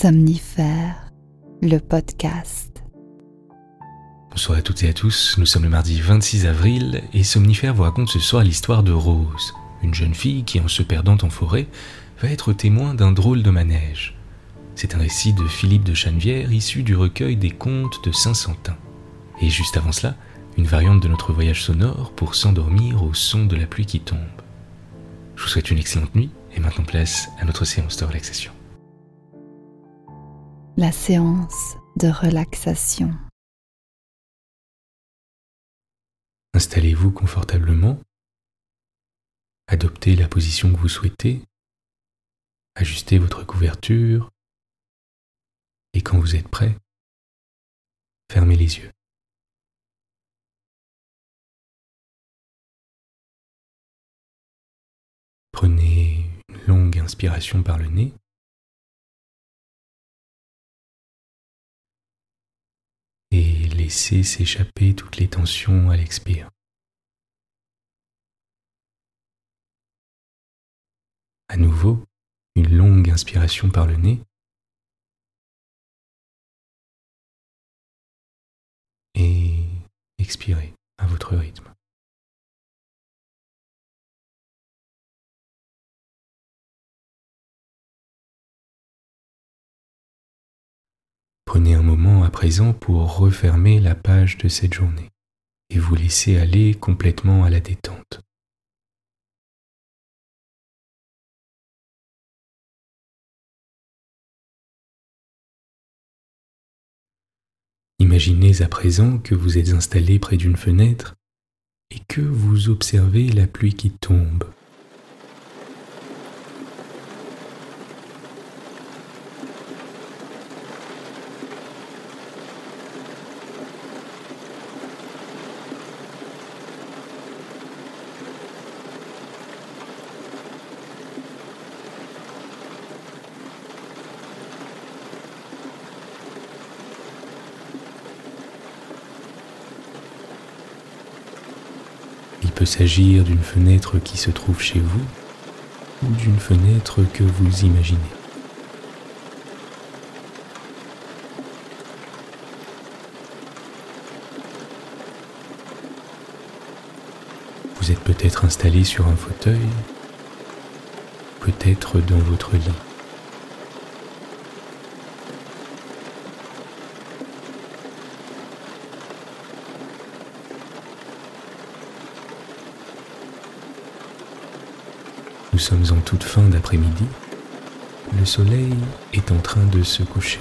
Somnifère, le podcast. Bonsoir à toutes et à tous, nous sommes le mardi 26 avril et Somnifère vous raconte ce soir l'histoire de Rose, une jeune fille qui, en se perdant en forêt, va être témoin d'un drôle de manège. C'est un récit de Philippe de Chanevière issu du recueil des contes de Saint-Santin. Et juste avant cela, une variante de notre voyage sonore pour s'endormir au son de la pluie qui tombe. Je vous souhaite une excellente nuit et maintenant place à notre séance de relaxation. La séance de relaxation. Installez-vous confortablement, adoptez la position que vous souhaitez, ajustez votre couverture et quand vous êtes prêt, fermez les yeux. Prenez une longue inspiration par le nez. Et laissez s'échapper toutes les tensions à l'expire. À nouveau, une longue inspiration par le nez. Et expirez à votre rythme. Prenez un moment à présent pour refermer la page de cette journée et vous laisser aller complètement à la détente. Imaginez à présent que vous êtes installé près d'une fenêtre et que vous observez la pluie qui tombe. Il peut s'agir d'une fenêtre qui se trouve chez vous ou d'une fenêtre que vous imaginez. Vous êtes peut-être installé sur un fauteuil, peut-être dans votre lit. Nous sommes en toute fin d'après-midi. Le soleil est en train de se coucher.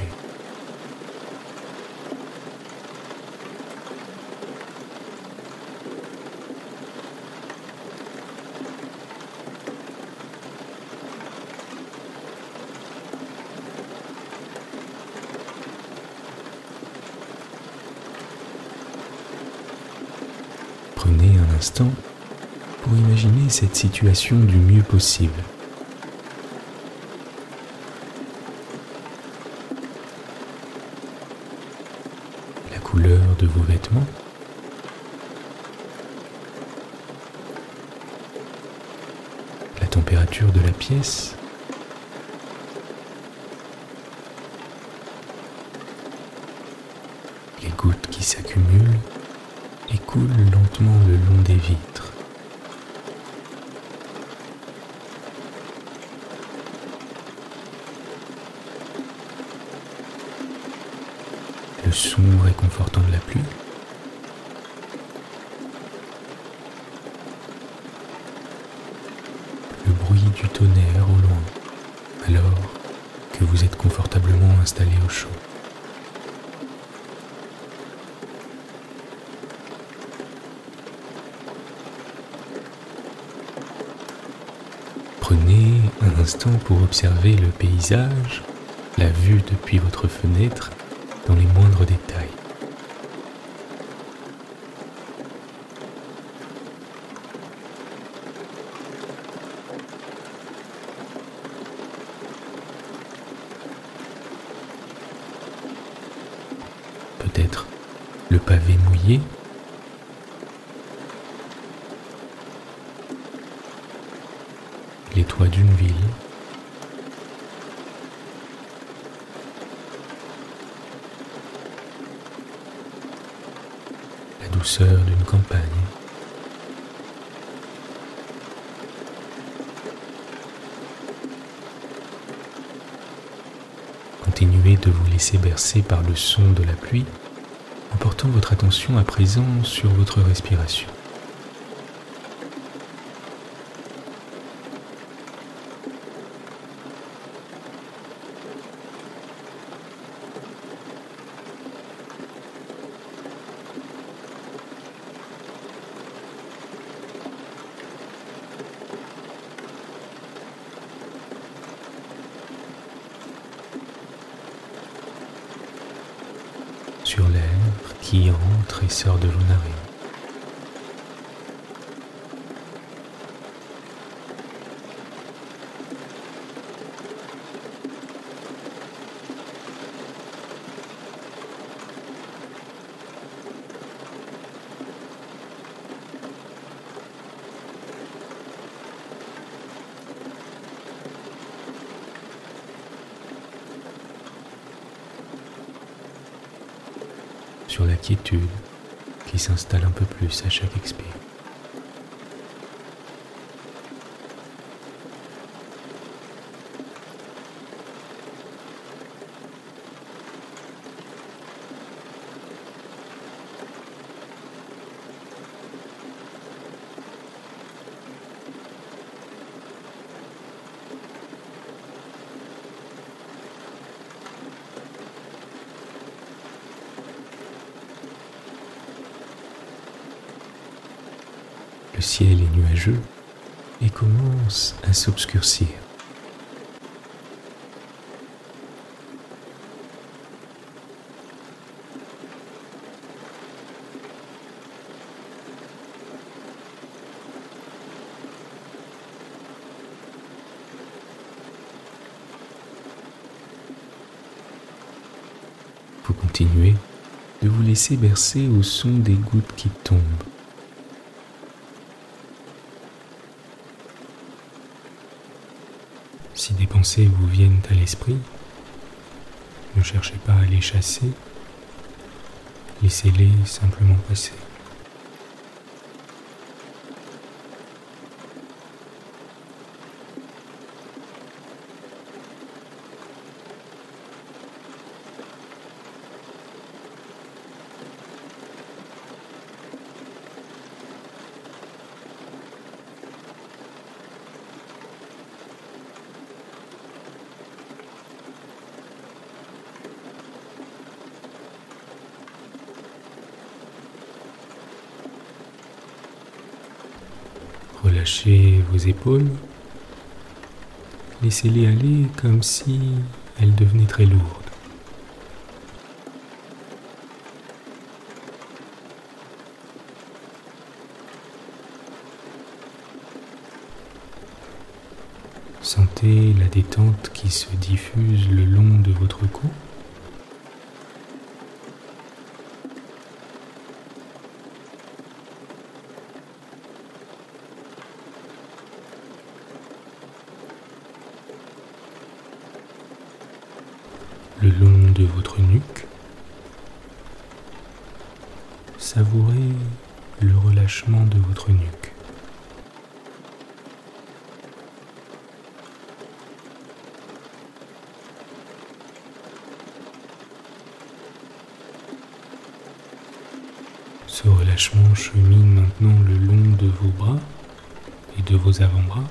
Prenez un instant pour imaginer cette situation du mieux possible. La couleur de vos vêtements, la température de la pièce, les gouttes qui s'accumulent et coulent lentement le long des vitres. Le son réconfortant de la pluie, le bruit du tonnerre au loin, alors que vous êtes confortablement installé au chaud. Prenez un instant pour observer le paysage, la vue depuis votre fenêtre, dans les moindres détails. Peut-être le pavé mouillé, les toits d'une ville, douceur d'une campagne. Continuez de vous laisser bercer par le son de la pluie en portant votre attention à présent sur votre respiration. Sur l'air qui entre et sort de vos narines. Sur la quiétude qui s'installe un peu plus à chaque expire. Le ciel est nuageux et commence à s'obscurcir. Vous continuez de vous laisser bercer au son des gouttes qui tombent. Si des pensées vous viennent à l'esprit, ne cherchez pas à les chasser, laissez-les simplement passer. Relâchez vos épaules, laissez-les aller comme si elles devenaient très lourdes. Sentez la détente qui se diffuse le long de votre cou. Le long de votre nuque, savourez le relâchement de votre nuque. Ce relâchement chemine maintenant le long de vos bras et de vos avant-bras.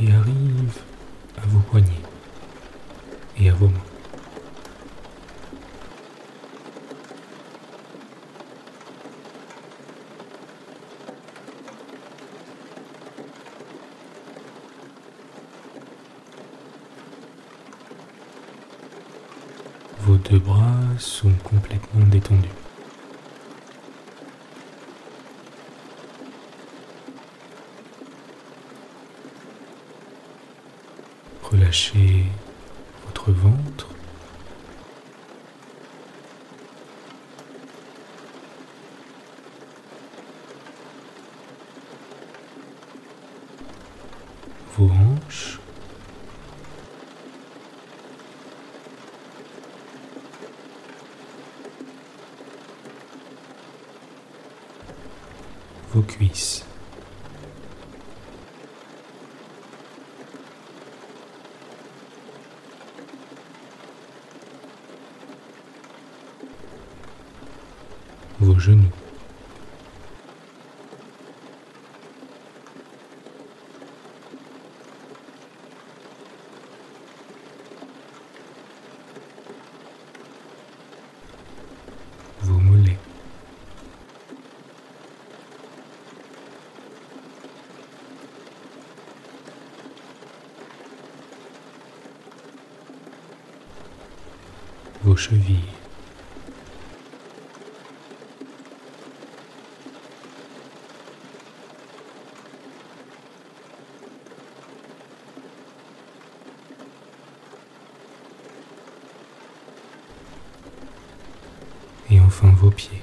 Et arrive à vos poignets et à vos mains. Vos deux bras sont complètement détendus. Relâchez votre ventre. vos hanches, vos cuisses. Vos genoux. Vos mollets. Vos chevilles. Et enfin vos pieds.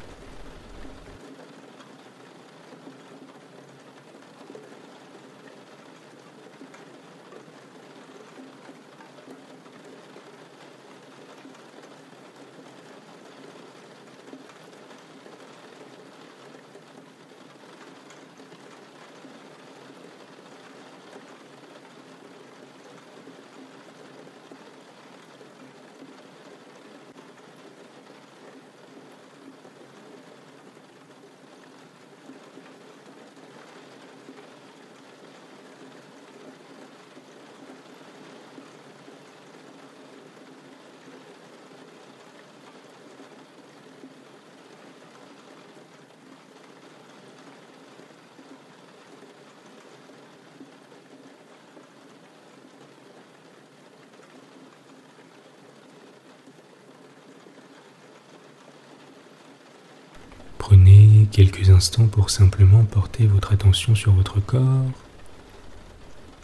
Prenez quelques instants pour simplement porter votre attention sur votre corps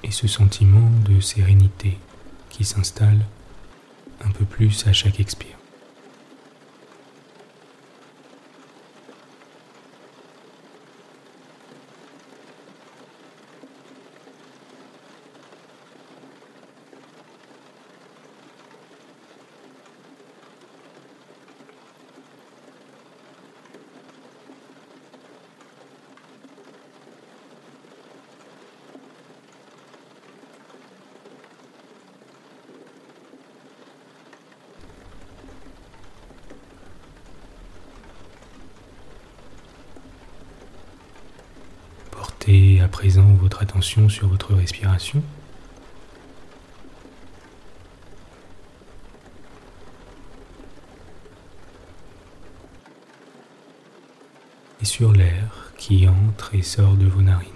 et ce sentiment de sérénité qui s'installe un peu plus à chaque expire. Portez à présent votre attention sur votre respiration. Et sur l'air qui entre et sort de vos narines.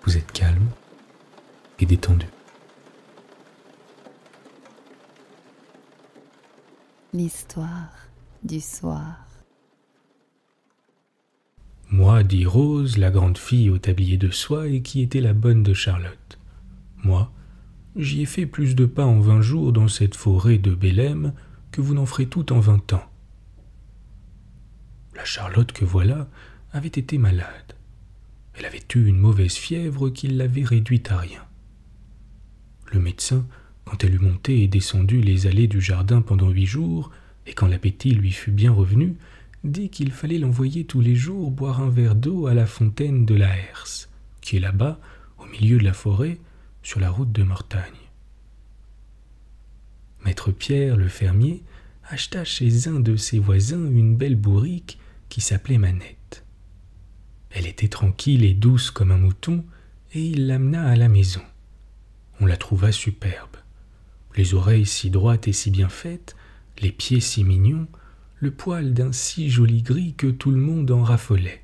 Vous êtes calme et détendu. L'histoire du soir. Moi, dit Rose, la grande fille au tablier de soie et qui était la bonne de Charlotte. Moi, j'y ai fait plus de pas en 20 jours dans cette forêt de Bélem que vous n'en ferez tout en 20 ans. La Charlotte que voilà avait été malade. Elle avait eu une mauvaise fièvre qui l'avait réduite à rien. Le médecin, quand elle eut monté et descendu les allées du jardin pendant 8 jours, et quand l'appétit lui fut bien revenu, dit qu'il fallait l'envoyer tous les jours boire un verre d'eau à la fontaine de la Herse, qui est là-bas, au milieu de la forêt, sur la route de Mortagne. Maître Pierre, le fermier, acheta chez un de ses voisins une belle bourrique qui s'appelait Manette. Elle était tranquille et douce comme un mouton, et il l'amena à la maison. On la trouva superbe. Les oreilles si droites et si bien faites, les pieds si mignons, le poil d'un si joli gris que tout le monde en raffolait.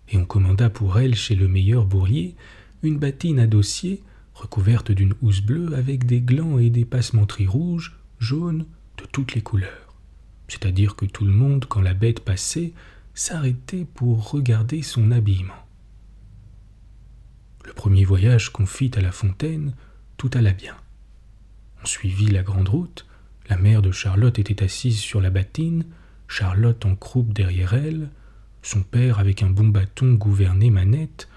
Et on commanda pour elle chez le meilleur bourrier une bâtine à dossier recouverte d'une housse bleue avec des glands et des passementeries rouges, jaunes, de toutes les couleurs. C'est-à-dire que tout le monde, quand la bête passait, s'arrêtait pour regarder son habillement. Le premier voyage qu'on fit à la fontaine, tout alla bien. On suivit la grande route, la mère de Charlotte était assise sur la bâtine, Charlotte en croupe derrière elle, son père avec un bon bâton gouvernait Manette,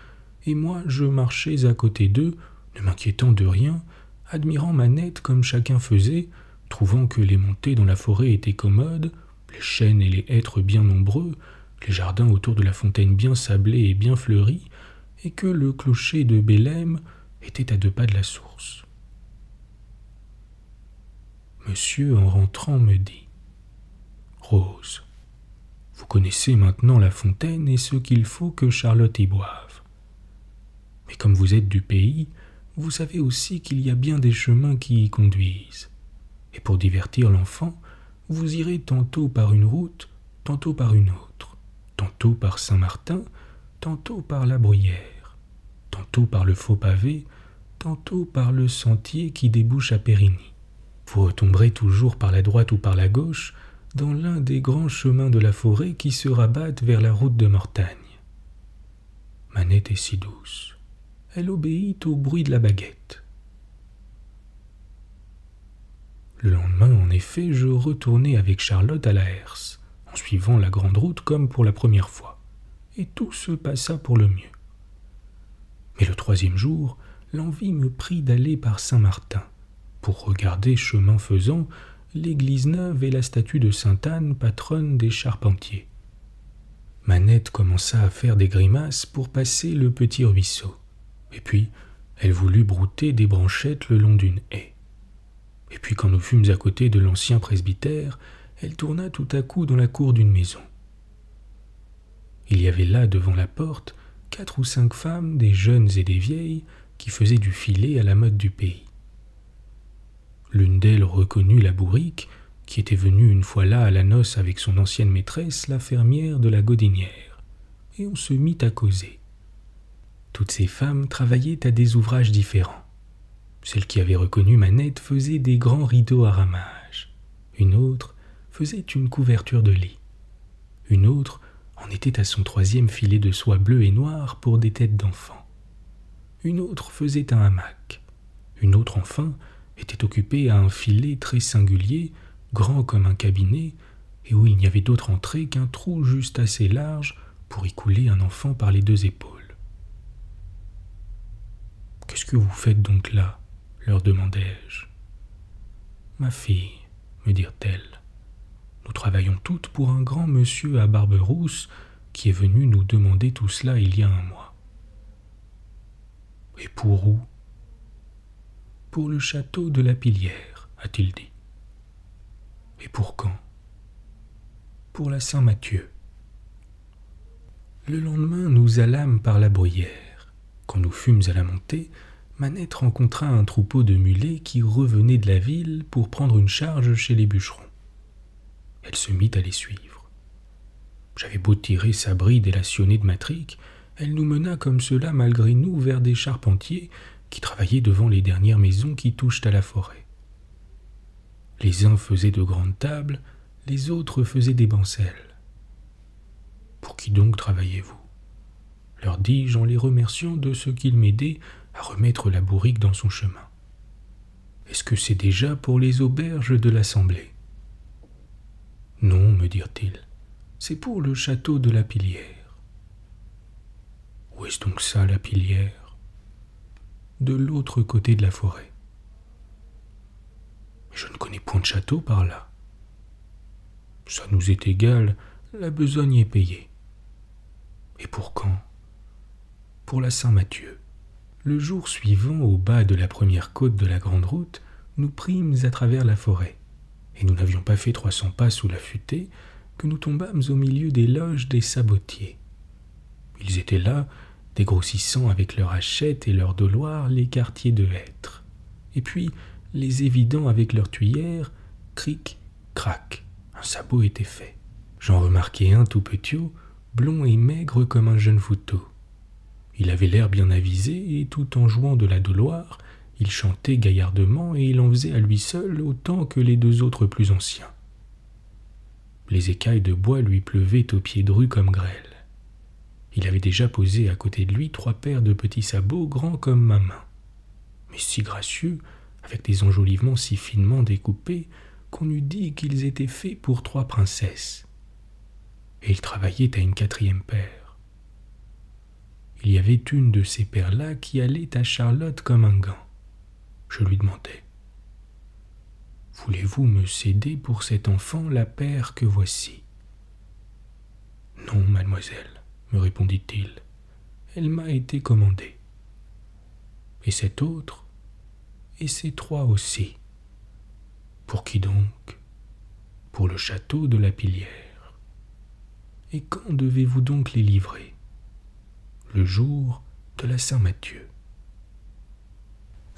et moi je marchais à côté d'eux, ne m'inquiétant de rien, admirant Manette comme chacun faisait, trouvant que les montées dans la forêt étaient commodes, les chênes et les hêtres bien nombreux, les jardins autour de la fontaine bien sablés et bien fleuris, et que le clocher de Bélem était à 2 pas de la source. Monsieur, en rentrant, me dit « Rose, vous connaissez maintenant la fontaine et ce qu'il faut que Charlotte y boive. Mais comme vous êtes du pays, vous savez aussi qu'il y a bien des chemins qui y conduisent. Et pour divertir l'enfant, vous irez tantôt par une route, tantôt par une autre, tantôt par Saint-Martin, tantôt par la Bruyère, tantôt par le faux pavé, tantôt par le sentier qui débouche à Périgny. Vous retomberez toujours par la droite ou par la gauche dans l'un des grands chemins de la forêt qui se rabattent vers la route de Mortagne. Manette est si douce. Elle obéit au bruit de la baguette. Le lendemain, en effet, je retournai avec Charlotte à la herse, en suivant la grande route comme pour la première fois, et tout se passa pour le mieux. Mais le 3e jour, l'envie me prit d'aller par Saint-Martin, pour regarder, chemin faisant, l'église neuve et la statue de Sainte-Anne, patronne des charpentiers. Manette commença à faire des grimaces pour passer le petit ruisseau, et puis elle voulut brouter des branchettes le long d'une haie. Et puis quand nous fûmes à côté de l'ancien presbytère, elle tourna tout à coup dans la cour d'une maison. Il y avait là, devant la porte, 4 ou 5 femmes, des jeunes et des vieilles, qui faisaient du filet à la mode du pays. L'une d'elles reconnut la bourrique, qui était venue une fois là à la noce avec son ancienne maîtresse, la fermière de la Godinière, et on se mit à causer. Toutes ces femmes travaillaient à des ouvrages différents. Celle qui avait reconnu Manette faisait des grands rideaux à ramage. Une autre faisait une couverture de lit. Une autre en était à son 3e filet de soie bleue et noire pour des têtes d'enfants. Une autre faisait un hamac. Une autre, enfin, était occupée à un filet très singulier, grand comme un cabinet, et où il n'y avait d'autre entrée qu'un trou juste assez large pour y couler un enfant par les 2 épaules. « Qu'est-ce que vous faites donc là ?» leur demandai-je. « Ma fille, me dirent-elles, nous travaillons toutes pour un grand monsieur à barbe rousse qui est venu nous demander tout cela il y a 1 mois. » « Et pour où ?»« Pour le château de la Pilière, a-t-il dit. »« Et pour quand ?»« Pour la Saint-Mathieu. » Le lendemain, nous allâmes par la Bruyère. Quand nous fûmes à la montée, Manette rencontra un troupeau de mulets qui revenaient de la ville pour prendre une charge chez les bûcherons. Elle se mit à les suivre. J'avais beau tirer sa bride et la sionner de matrique, elle nous mena comme cela malgré nous vers des charpentiers qui travaillaient devant les dernières maisons qui touchent à la forêt. Les uns faisaient de grandes tables, les autres faisaient des bancelles. « Pour qui donc travaillez-vous » leur dis-je en les remerciant de ce qu'ils m'aidaient à remettre la bourrique dans son chemin. « Est-ce que c'est déjà pour les auberges de l'Assemblée ?»« Non, me dirent-ils, c'est pour le château de la Pilière. » « Où est-ce donc ça, la Pilière ?»« De l'autre côté de la forêt. »« Mais je ne connais point de château par là. »« Ça nous est égal, la besogne est payée. »« Et pour quand ?»« Pour la Saint-Mathieu. » Le jour suivant, au bas de la première côte de la grande route, nous prîmes à travers la forêt, et nous n'avions pas fait 300 pas sous la futaie que nous tombâmes au milieu des loges des sabotiers. Ils étaient là, dégrossissant avec leurs hachettes et leurs doloirs les quartiers de hêtre, et puis les évidant avec leurs tuyères, cric, crac, un sabot était fait. J'en remarquai un tout petiot, blond et maigre comme un jeune fouteau. Il avait l'air bien avisé, et tout en jouant de la doloire, il chantait gaillardement, et il en faisait à lui seul autant que les 2 autres plus anciens. Les écailles de bois lui pleuvaient aux pieds drus comme grêle. Il avait déjà posé à côté de lui 3 paires de petits sabots grands comme ma main, mais si gracieux, avec des enjolivements si finement découpés, qu'on eût dit qu'ils étaient faits pour 3 princesses. Et il travaillait à une 4e paire. Il y avait une de ces paires-là qui allait à Charlotte comme un gant. Je lui demandai: « Voulez-vous me céder pour cet enfant la paire que voici ?»« Non, mademoiselle, » me répondit-il, « elle m'a été commandée. »« Et cette autre, et ces 3 aussi. »« Pour qui donc ? » ?»« Pour le château de la Pilière. »« Et quand devez-vous donc les livrer ? » ?»« Le jour de la Saint-Mathieu. »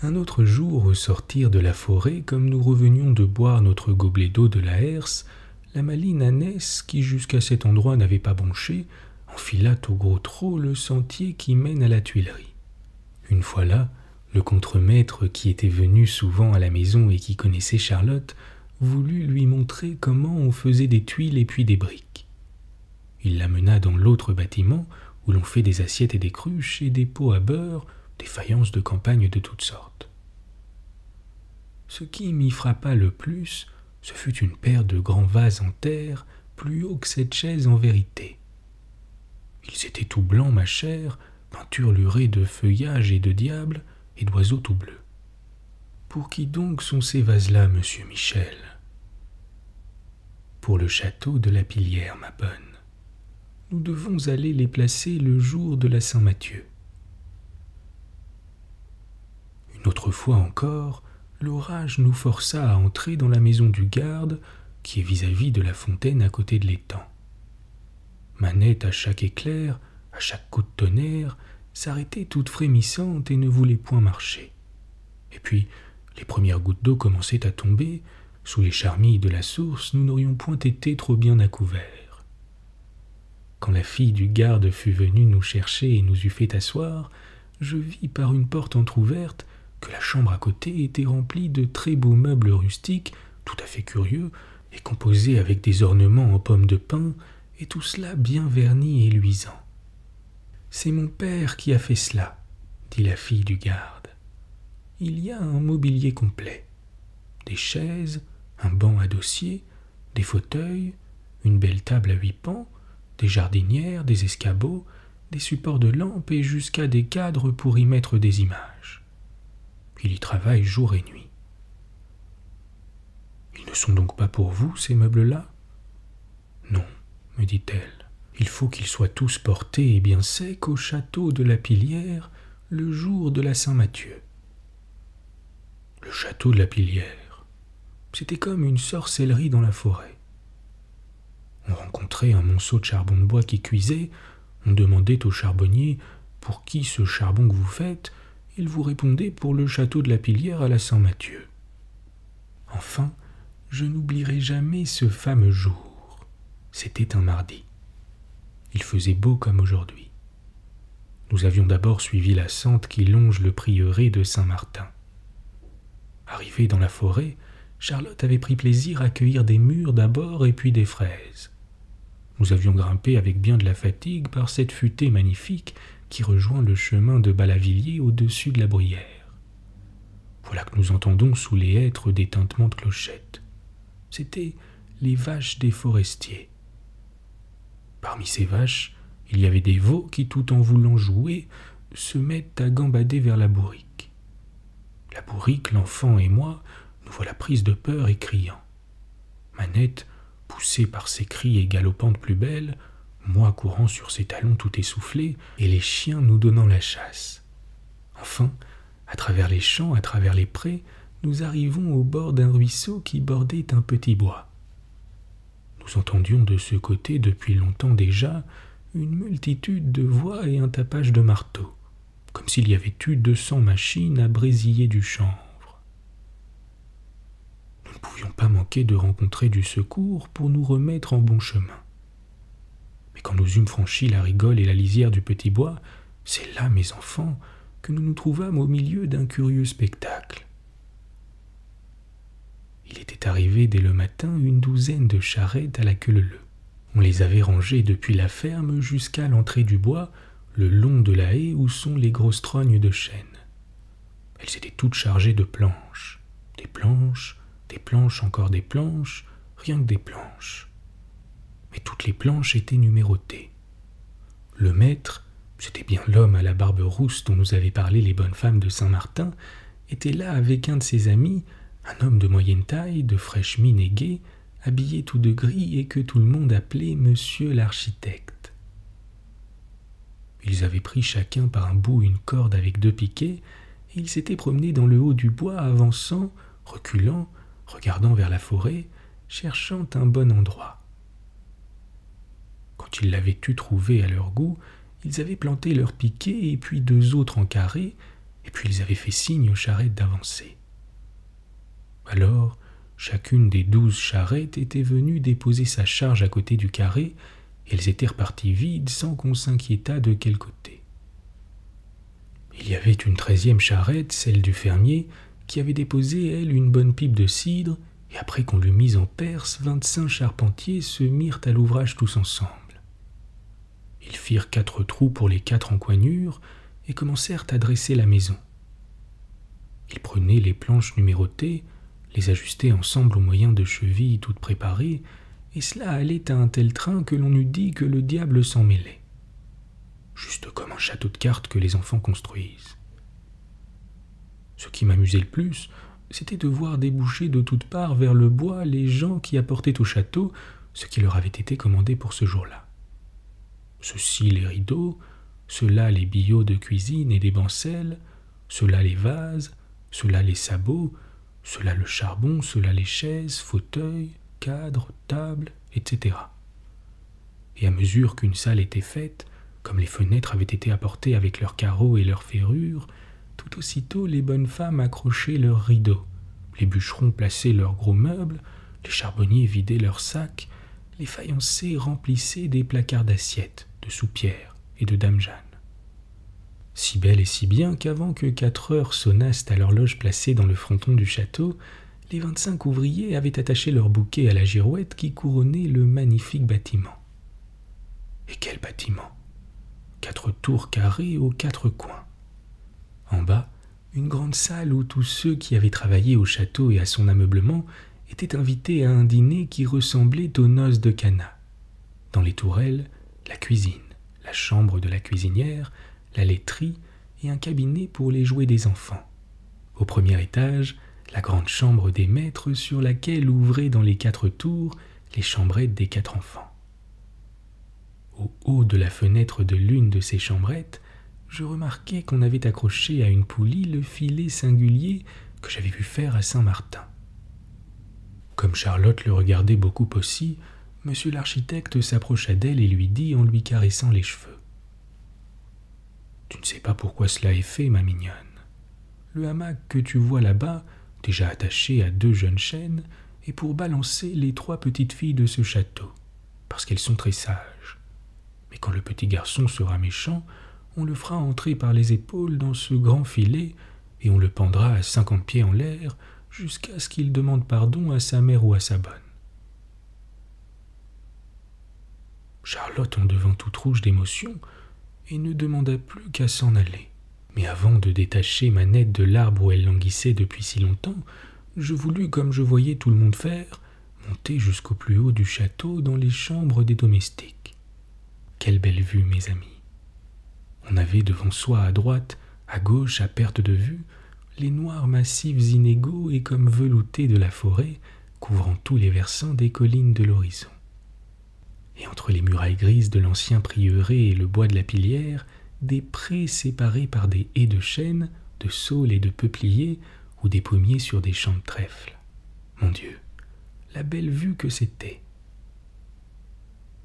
Un autre jour, au sortir de la forêt, comme nous revenions de boire notre gobelet d'eau de la herse, la maligne ânesse, qui jusqu'à cet endroit n'avait pas bronché, enfila au gros trot le sentier qui mène à la Tuilerie. Une fois là, le contremaître, qui était venu souvent à la maison et qui connaissait Charlotte, voulut lui montrer comment on faisait des tuiles et puis des briques. Il l'amena dans l'autre bâtiment, où l'on fait des assiettes et des cruches et des pots à beurre, des faïences de campagne de toutes sortes. Ce qui m'y frappa le plus, ce fut une paire de grands vases en terre, plus hauts que cette chaise en vérité. Ils étaient tout blancs, ma chère, peinturlurés de feuillages et de diables, et d'oiseaux tout bleus. Pour qui donc sont ces vases-là, monsieur Michel ? Pour le château de la Pilière, ma bonne. Nous devons aller les placer le jour de la Saint-Mathieu. Une autre fois encore, l'orage nous força à entrer dans la maison du garde, qui est vis-à-vis de la fontaine à côté de l'étang. Manette, à chaque éclair, à chaque coup de tonnerre, s'arrêtait toute frémissante et ne voulait point marcher. Et puis, les premières gouttes d'eau commençaient à tomber. Sous les charmilles de la source, nous n'aurions point été trop bien à couvert. Quand la fille du garde fut venue nous chercher et nous eut fait asseoir, je vis par une porte entr'ouverte que la chambre à côté était remplie de très beaux meubles rustiques, tout à fait curieux, et composés avec des ornements en pommes de pin, et tout cela bien verni et luisant. « C'est mon père qui a fait cela, » dit la fille du garde. « Il y a un mobilier complet, des chaises, un banc à dossier, des fauteuils, une belle table à 8 pans, des jardinières, des escabeaux, des supports de lampes et jusqu'à des cadres pour y mettre des images. Il y travaille jour et nuit. » « Ils ne sont donc pas pour vous, ces meubles-là ? » ?»« Non, me dit-elle. Il faut qu'ils soient tous portés et bien secs au château de la Pilière le jour de la Saint-Mathieu. » Le château de la Pilière, c'était comme une sorcellerie dans la forêt. On rencontrait un monceau de charbon de bois qui cuisait, on demandait au charbonnier « Pour qui ce charbon que vous faites ?» Il vous répondait « Pour le château de la Pilière à la Saint-Mathieu. » Enfin, je n'oublierai jamais ce fameux jour. C'était un mardi. Il faisait beau comme aujourd'hui. Nous avions d'abord suivi la sente qui longe le prieuré de Saint-Martin. Arrivée dans la forêt, Charlotte avait pris plaisir à cueillir des mûres d'abord et puis des fraises. Nous avions grimpé avec bien de la fatigue par cette futaie magnifique qui rejoint le chemin de Balavilliers au-dessus de la bruyère. Voilà que nous entendons sous les hêtres des tintements de clochettes. C'étaient les vaches des forestiers. Parmi ces vaches, il y avait des veaux qui, tout en voulant jouer, se mettent à gambader vers la bourrique. La bourrique, l'enfant et moi, nous voilà prises de peur et criant. Manette, poussée par ses cris et galopant de plus belle, moi courant sur ses talons tout essoufflé, et les chiens nous donnant la chasse. Enfin, à travers les champs, à travers les prés, nous arrivons au bord d'un ruisseau qui bordait un petit bois. Nous entendions de ce côté depuis longtemps déjà une multitude de voix et un tapage de marteau, comme s'il y avait eu 200 machines à brésiller du chanvre. Nous ne pouvions pas manquer de rencontrer du secours pour nous remettre en bon chemin. Mais quand nous eûmes franchi la rigole et la lisière du petit bois, c'est là, mes enfants, que nous nous trouvâmes au milieu d'un curieux spectacle. Il était arrivé dès le matin une douzaine de charrettes à la queue leu-leu. On les avait rangées depuis la ferme jusqu'à l'entrée du bois, le long de la haie où sont les grosses trognes de chêne. Elles étaient toutes chargées de planches. Des planches, encore des planches, rien que des planches. Mais toutes les planches étaient numérotées. Le maître, c'était bien l'homme à la barbe rousse dont nous avaient parlé les bonnes femmes de Saint-Martin, était là avec un de ses amis, un homme de moyenne taille, de fraîche mine et gai, habillé tout de gris et que tout le monde appelait Monsieur l'architecte. Ils avaient pris chacun par un bout une corde avec 2 piquets, et ils s'étaient promenés dans le haut du bois, avançant, reculant, regardant vers la forêt, cherchant un bon endroit. Quand ils l'avaient eu trouvé à leur goût, ils avaient planté leurs piquets et puis 2 autres en carré, et puis ils avaient fait signe aux charrettes d'avancer. Alors, chacune des 12 charrettes était venue déposer sa charge à côté du carré, et elles étaient reparties vides sans qu'on s'inquiétât de quel côté. Il y avait une 13e charrette, celle du fermier, qui avait déposé, elle, une bonne pipe de cidre, et après qu'on l'eut mise en perce, 25 charpentiers se mirent à l'ouvrage tous ensemble. Ils firent 4 trous pour les 4 encoignures et commencèrent à dresser la maison. Ils prenaient les planches numérotées, les ajustaient ensemble au moyen de chevilles toutes préparées, et cela allait à un tel train que l'on eût dit que le diable s'en mêlait. Juste comme un château de cartes que les enfants construisent. Ce qui m'amusait le plus, c'était de voir déboucher de toutes parts vers le bois les gens qui apportaient au château ce qui leur avait été commandé pour ce jour-là. Ceux-ci les rideaux, ceux-là les billots de cuisine et des bancelles, ceux-là les vases, ceux-là les sabots, ceux-là le charbon, ceux-là les chaises, fauteuils, cadres, tables, etc. Et à mesure qu'une salle était faite, comme les fenêtres avaient été apportées avec leurs carreaux et leurs ferrures, tout aussitôt les bonnes femmes accrochaient leurs rideaux, les bûcherons plaçaient leurs gros meubles, les charbonniers vidaient leurs sacs, les faïenciers remplissaient des placards d'assiettes, de soupières et de dames Jeanne. Si belle et si bien qu'avant que 4 heures sonnassent à l'horloge placée dans le fronton du château, les 25 ouvriers avaient attaché leur bouquet à la girouette qui couronnait le magnifique bâtiment. Et quel bâtiment! 4 tours carrées aux 4 coins. En bas, une grande salle où tous ceux qui avaient travaillé au château et à son ameublement étaient invités à un dîner qui ressemblait aux noces de Cana. Dans les tourelles, la cuisine, la chambre de la cuisinière, la laiterie et un cabinet pour les jouets des enfants. Au premier étage, la grande chambre des maîtres sur laquelle ouvraient dans les 4 tours les chambrettes des 4 enfants. Au haut de la fenêtre de l'une de ces chambrettes, je remarquai qu'on avait accroché à une poulie le filet singulier que j'avais vu faire à Saint-Martin. Comme Charlotte le regardait beaucoup aussi, monsieur l'architecte s'approcha d'elle et lui dit en lui caressant les cheveux: « Tu ne sais pas pourquoi cela est fait, ma mignonne. Le hamac que tu vois là-bas, déjà attaché à 2 jeunes chênes, est pour balancer les 3 petites filles de ce château, parce qu'elles sont très sages. Mais quand le petit garçon sera méchant, on le fera entrer par les épaules dans ce grand filet et on le pendra à 50 pieds en l'air jusqu'à ce qu'il demande pardon à sa mère ou à sa bonne. » Charlotte en devint toute rouge d'émotion et ne demanda plus qu'à s'en aller. Mais avant de détacher Manette de l'arbre où elle languissait depuis si longtemps, je voulus, comme je voyais tout le monde faire, monter jusqu'au plus haut du château dans les chambres des domestiques. Quelle belle vue, mes amis! On avait devant soi à droite, à gauche, à perte de vue, les noirs massifs inégaux et comme veloutés de la forêt, couvrant tous les versants des collines de l'horizon. Et entre les murailles grises de l'ancien prieuré et le bois de la Pilière, des prés séparés par des haies de chênes, de saules et de peupliers, ou des pommiers sur des champs de trèfle. Mon Dieu, la belle vue que c'était!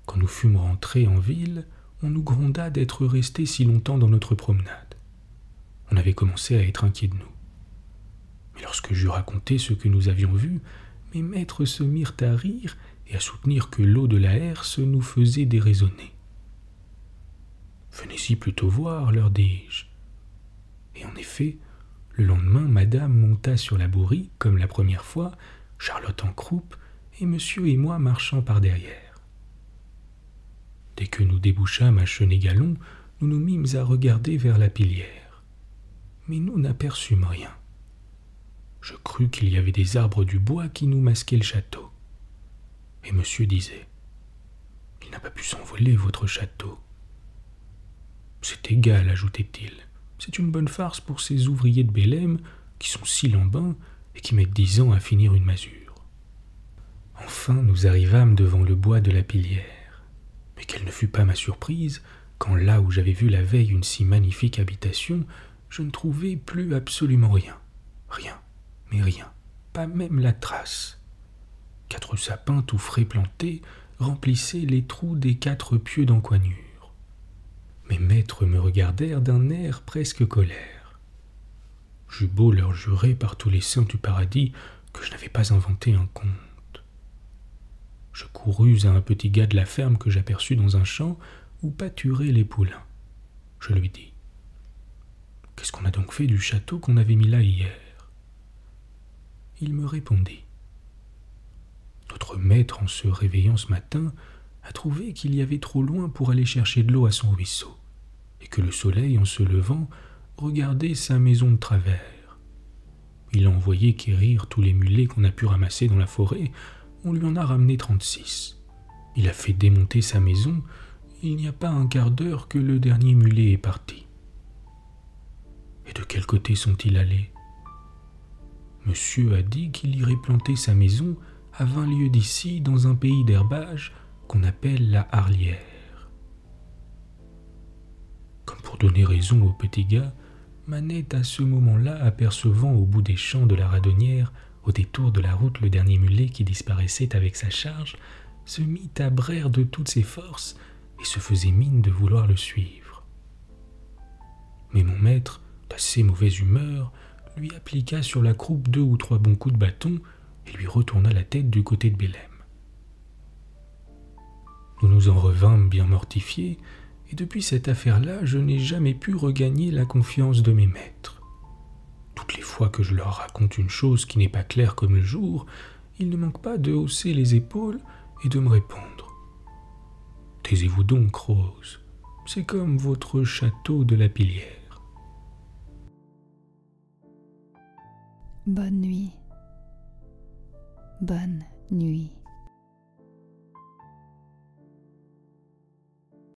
Quand nous fûmes rentrés en ville, on nous gronda d'être restés si longtemps dans notre promenade. On avait commencé à être inquiets de nous. Mais lorsque j'eus raconté ce que nous avions vu, mes maîtres se mirent à rire et à soutenir que l'eau de la herse nous faisait déraisonner. « Venez-y plutôt voir, leur dis-je. » Et en effet, le lendemain, madame monta sur la bourrique, comme la première fois, Charlotte en croupe, et monsieur et moi marchant par derrière. Dès que nous débouchâmes à Chenet-Gallon, nous nous mîmes à regarder vers la Pilière. Mais nous n'aperçûmes rien. Je crus qu'il y avait des arbres du bois qui nous masquaient le château. Et monsieur disait « Il n'a pas pu s'envoler, votre château. » « C'est égal, ajoutait-il. C'est une bonne farce pour ces ouvriers de Bélem qui sont si lambins et qui mettent 10 ans à finir une masure. » Enfin, nous arrivâmes devant le bois de la Pilière. Mais quelle ne fut pas ma surprise quand là où j'avais vu la veille une si magnifique habitation, je ne trouvai plus absolument rien. Rien, mais rien, pas même la trace. 4 sapins tout frais plantés remplissaient les trous des 4 pieux d'encoignure. Mes maîtres me regardèrent d'un air presque colère. J'eus beau leur jurer par tous les saints du paradis que je n'avais pas inventé un conte. Je courus à un petit gars de la ferme que j'aperçus dans un champ où pâturaient les poulains. Je lui dis « Qu'est-ce qu'on a donc fait du château qu'on avait mis là hier ?» Il me répondit « Notre maître, en se réveillant ce matin, a trouvé qu'il y avait trop loin pour aller chercher de l'eau à son ruisseau, et que le soleil, en se levant, regardait sa maison de travers. Il a envoyé quérir tous les mulets qu'on a pu ramasser dans la forêt, on lui en a ramené 36. Il a fait démonter sa maison, il n'y a pas un quart d'heure que le dernier mulet est parti. Et de quel côté sont-ils allés ? Monsieur a dit qu'il irait planter sa maison à 20 lieues d'ici, dans un pays d'herbage qu'on appelle la Harlière. » Comme pour donner raison au petit gars, Manette, à ce moment-là, apercevant au bout des champs de la Radonnière, au détour de la route, le dernier mulet qui disparaissait avec sa charge, se mit à braire de toutes ses forces et se faisait mine de vouloir le suivre. Mais mon maître, d'assez mauvaise humeur, lui appliqua sur la croupe 2 ou 3 bons coups de bâton et lui retourna la tête du côté de Bélem. Nous nous en revînmes bien mortifiés, et depuis cette affaire-là, je n'ai jamais pu regagner la confiance de mes maîtres. Toutes les fois que je leur raconte une chose qui n'est pas claire comme le jour, ils ne manquent pas de hausser les épaules et de me répondre « Taisez-vous donc, Rose, c'est comme votre château de la Pilière. » Bonne nuit. Bonne nuit.